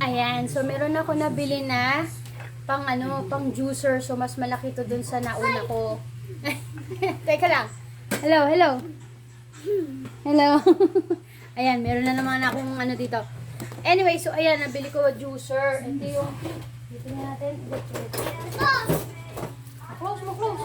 Ayan, so meron ako nabili na pang juicer. So mas malaki to dun sa nauna ko. Teka lang. Hello, hello. Hello. Ayan, meron na naman akong dito. Anyway, so ayan, nabili ko juicer. Ito yung dito natin. Close mo, close.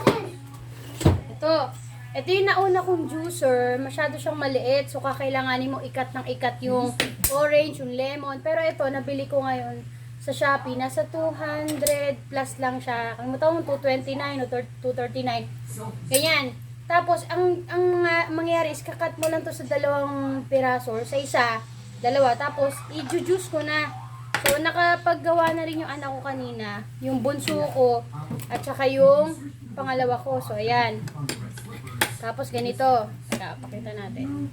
Ito yung nauna kong juicer. Masyado siyang maliit. So, kakailanganin mo ikat ng ikat yung orange, yung lemon. Pero ito, nabili ko ngayon sa Shopee. Nasa 200 plus lang siya. Kalimutan mo, 229 o 239. Ganyan. Tapos, ang mangyayari is kakat mo lang to sa dalawang piraso. Sa isa, dalawa. Tapos, i-juice ko na. So, nakapaggawa na rin yung anak ko kanina. Yung bunso ko. At saka yung pangalawa ko. So, ayan. Tapos ganito, pakita natin.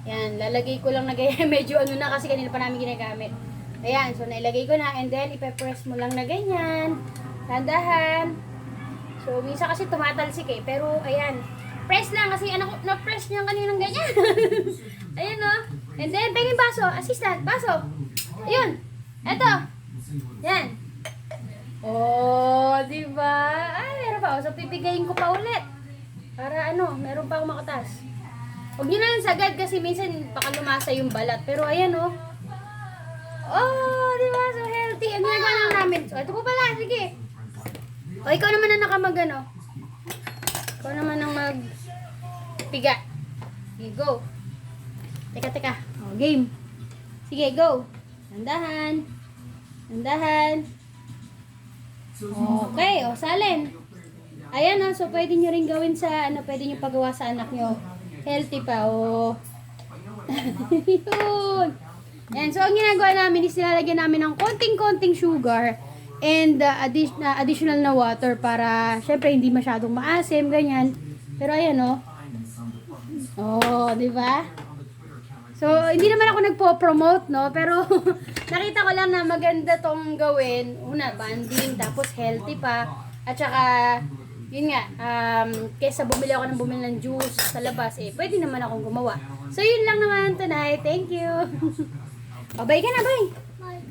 Yan, lalagay ko lang na ganyan. Medyo na kasi kanina pa namin ginagamit. Ayan, so nailagay ko na and then ipe-press mo lang na ganyan. Tandahan. So, minsan kasi tumatalsik eh. Pero, ayan. Press lang kasi na-press niya kaninang ganyan. Ayan o. And then, pengin baso. Assistant, baso. Ayun. Eto. Yan. Oh, diba? Ay, meron pa. So, pipigayin ko pa ulit. Para meron pa akong makatas. Huwag nyo na lang sagad kasi minsan baka lumasa yung balat. Pero ayan oh. Oh, di ba? So healthy. Ang ginagawa lang namin. So ito po pala. Sige. O, ikaw naman ang nakamag Ikaw naman ang magpiga. Sige, go. Teka. O, game. Sige, go. Tandahan. Okay, o, salin. Ayan so pwede nyo rin gawin sa, pwede nyo pagawa sa anak nyo. Healthy pa, Yun. Ayan, so ang ginagawa namin is nilalagyan namin ng konting sugar and additional na water para, syempre, hindi masyadong maasim, ganyan. Pero ayan, di ba? So, hindi naman ako nagpo-promote, pero nakita ko lang na maganda tong gawin. Una, banding, tapos healthy pa. At saka, yun nga, kesa bumili ng juice sa labas, pwede naman akong gumawa. So, yun lang naman tonight. Thank you. Bye ka na, bye. Bye.